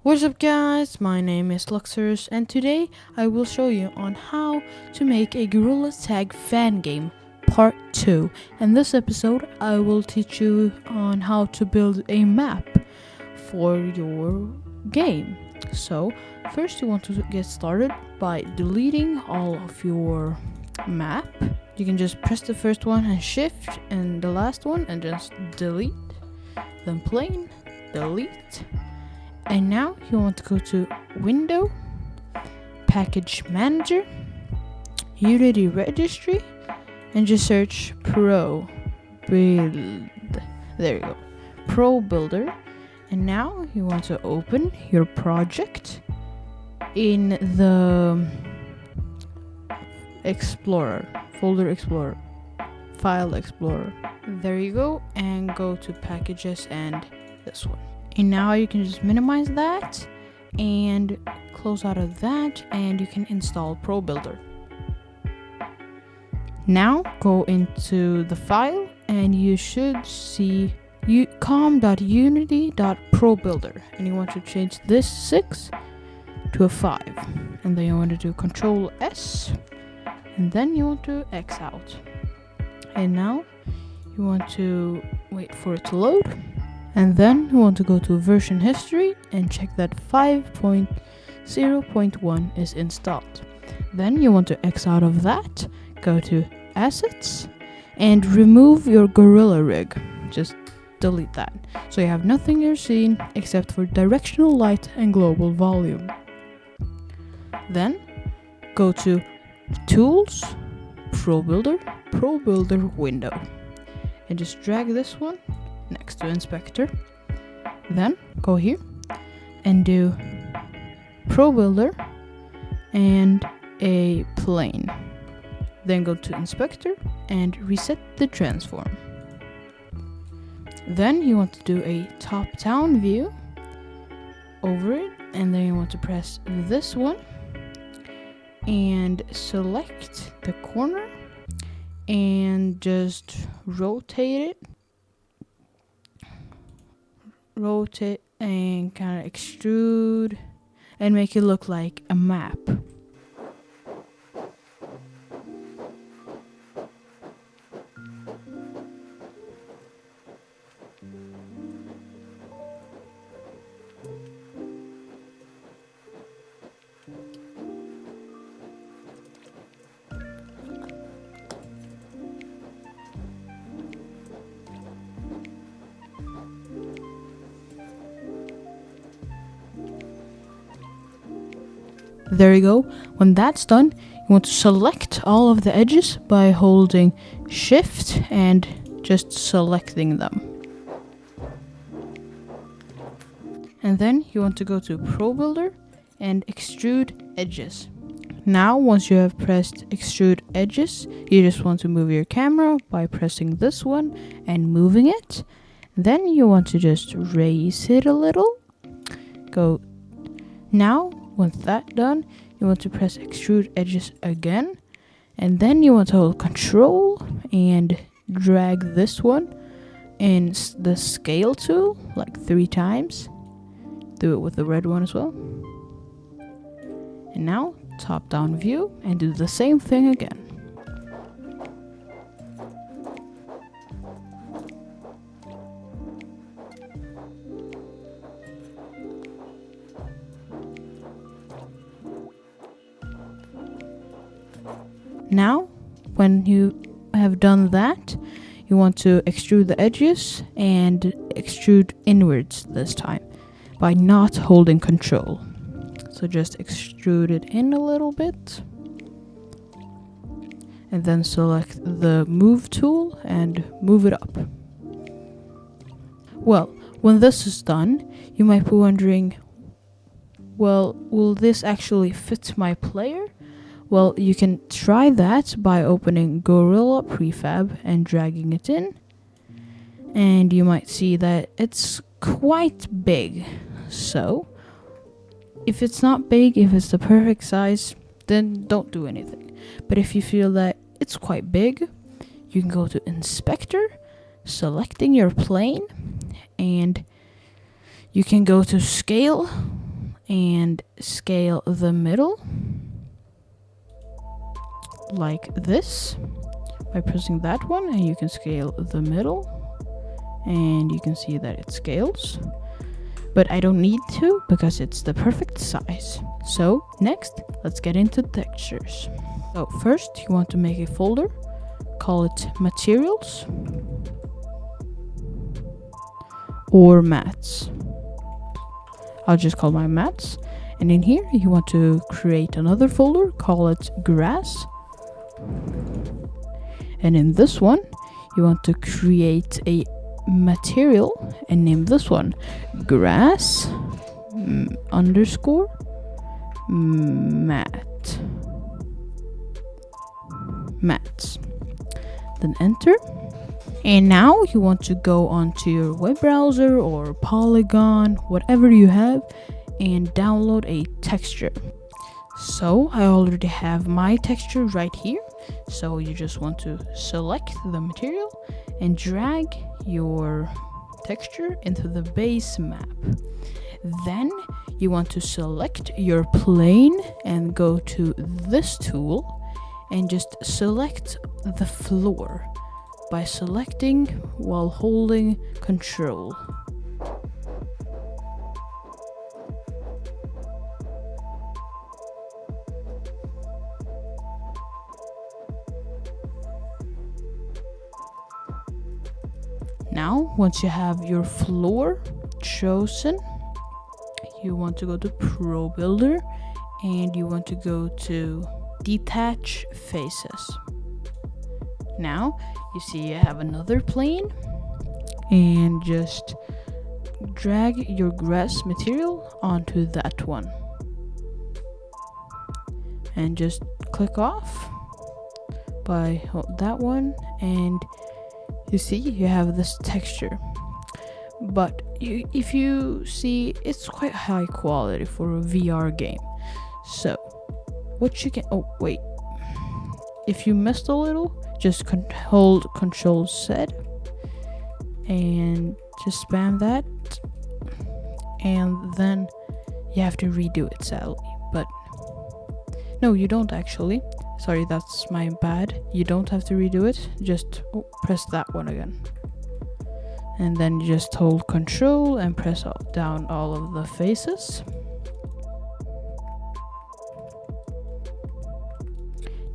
What's up guys, my name is Luxurus and today I will show you on how to make a Gorilla Tag fan game part 2. In this episode I will teach you on how to build a map for your game. So first you want to get started by deleting all of your map. You can just press the first one and shift and the last one and just delete, then plain, delete. And now you want to go to Window, Package Manager, Unity Registry, and just search Pro Build. There you go, Pro Builder. And now you want to open your project in the Explorer, Folder Explorer, File Explorer. There you go, and go to Packages and this one. And now you can just minimize that and close out of that and you can install Pro Builder. Now go into the file and you should see com.unity.probuilder and you want to change this 6 to a 5 and then you want to do Control S and then you want to X out. And now you want to wait for it to load. And then you want to go to version history and check that 5.0.1 is installed. Then you want to X out of that, go to assets and remove your Gorilla rig. Just delete that. So you have nothing you're seeing except for directional light and global volume. Then go to Tools, Pro Builder window and just drag this one next to inspector. Then go here and do Pro Builder and a plane. Then go to inspector and reset the transform. Then you want to do a top-down view over it and then you want to press this one and select the corner and just rotate and kind of extrude and make it look like a map. There you go. When that's done, you want to select all of the edges by holding Shift and just selecting them. And then you want to go to Pro Builder and Extrude Edges. Now, once you have pressed Extrude Edges, you just want to move your camera by pressing this one and moving it. Then you want to just raise it a little. Go. Now, once that's done, you want to press Extrude Edges again. And then you want to hold Control and drag this one in the Scale tool like 3 times. Do it with the red one as well. And now, top-down view and do the same thing again. Now, when you have done that, you want to extrude the edges and extrude inwards this time by not holding Control. So just extrude it in a little bit and then select the Move tool and move it up. Well, when this is done, you might be wondering, well, will this actually fit my player? Well, you can try that by opening Gorilla Prefab and dragging it in. And you might see that it's quite big. So, if it's not big, if it's the perfect size, then don't do anything. But if you feel that it's quite big, you can go to Inspector, selecting your plane, and you can go to Scale and scale the middle like this by pressing that one, and you can scale the middle and you can see that it scales, but I don't need to because it's the perfect size. So next, let's get into textures. So first, you want to make a folder, call it materials or mats. I'll just call my mats. And in here, you want to create another folder, call it grass. And in this one, you want to create a material and name this one grass underscore mats. Then enter. And now you want to go onto your web browser or Polygon, whatever you have, and download a texture. So I already have my texture right here. So you just want to select the material and drag your texture into the base map. Then you want to select your plane and go to this tool and just select the floor by selecting while holding Control. Now, once you have your floor chosen, you want to go to Pro Builder and you want to go to Detach Faces. Now, you see you have another plane, and just drag your grass material onto that one. And just click off by that one, and you see you have this texture. But if you see, it's quite high quality for a VR game. So what you can, oh wait, if you missed a little, just hold Control Z and just spam that, and then you have to redo it, sadly. But no, you don't actually. Sorry, that's my bad. You don't have to redo it. Just press that one again. And then you just hold Control and press down all of the faces.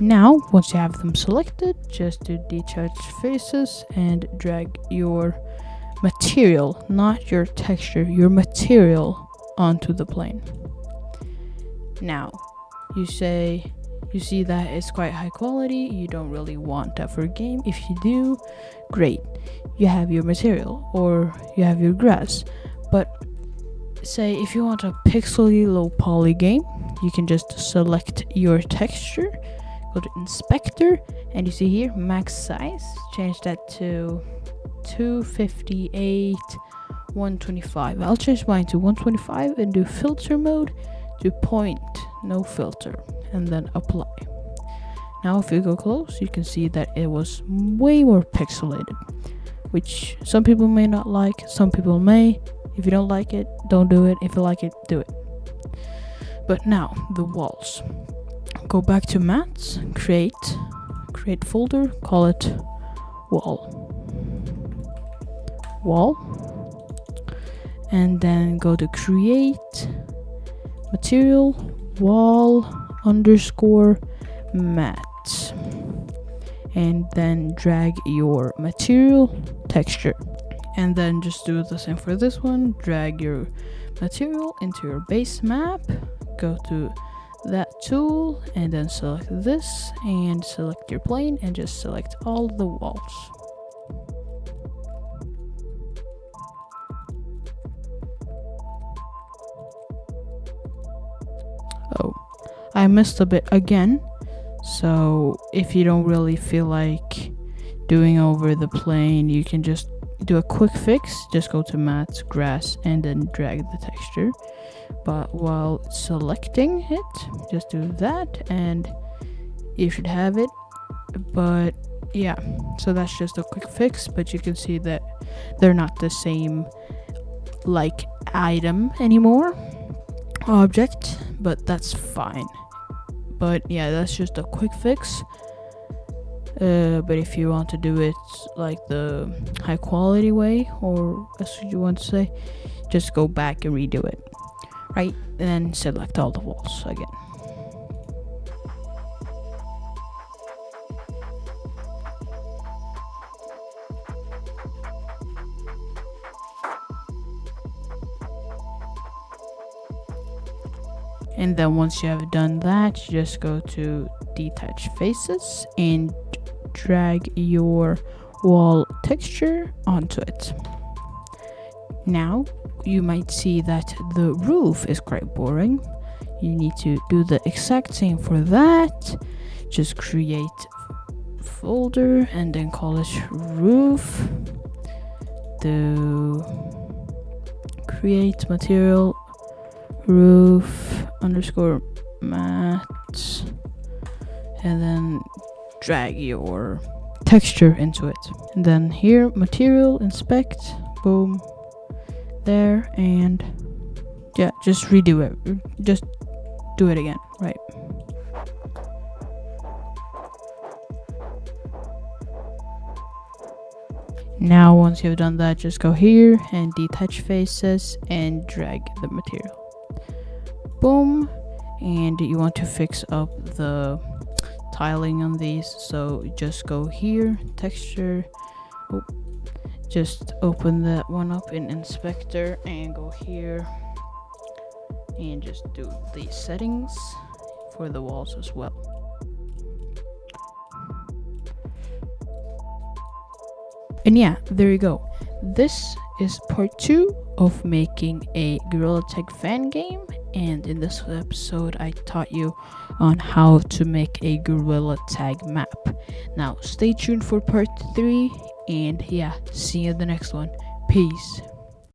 Now, once you have them selected, just do Detach Faces and drag your material, not your texture, your material onto the plane. Now, you see that it's quite high quality. You don't really want that for a game. If you do, great. You have your material or you have your grass. But say if you want a pixely low poly game, you can just select your texture, go to Inspector, and you see here max size. Change that to 258, 125. I'll change mine to 125 and do filter mode to point, no filter, and then apply. Now if you go close, you can see that it was way more pixelated, which some people may not like, some people may. If you don't like it, don't do it. If you like it, do it. But now the walls. Go back to mats, create folder, call it wall, and then go to create material wall underscore mat, and then drag your material texture, and then just do the same for this one. Drag your material into your base map, go to that tool, and then select this and select your plane and just select all the walls. Oh, I missed a bit again. So if you don't really feel like doing over the plane, you can just do a quick fix. Just go to mats, grass, and then drag the texture. But while selecting it, just do that and you should have it. But yeah, so that's just a quick fix, but you can see that they're not the same like item anymore. object, but that's fine. But yeah, that's just a quick fix. But if you want to do it like the high quality way, or as you want to say, just go back and redo it, right? And then select all the walls again. And then once you have done that, you just go to detach faces and drag your wall texture onto it. Now you might see that the roof is quite boring. You need to do the exact same for that. Just create folder and then call it roof. Do create material roof underscore matte, and then drag your texture into it. And then here, material, inspect, boom, there, and yeah, just redo it. Just do it again, right? Now once you've done that, just go here and detach faces and drag the material. Boom. And you want to fix up the tiling on these, so just go here, texture, just open that one up in inspector and go here and just do the settings for the walls as well. And yeah, there you go. This is part 2 of making a Gorilla Tag fan game, and in this episode I taught you on how to make a Gorilla Tag map. Now stay tuned for part 3, and yeah, see you in the next one. Peace.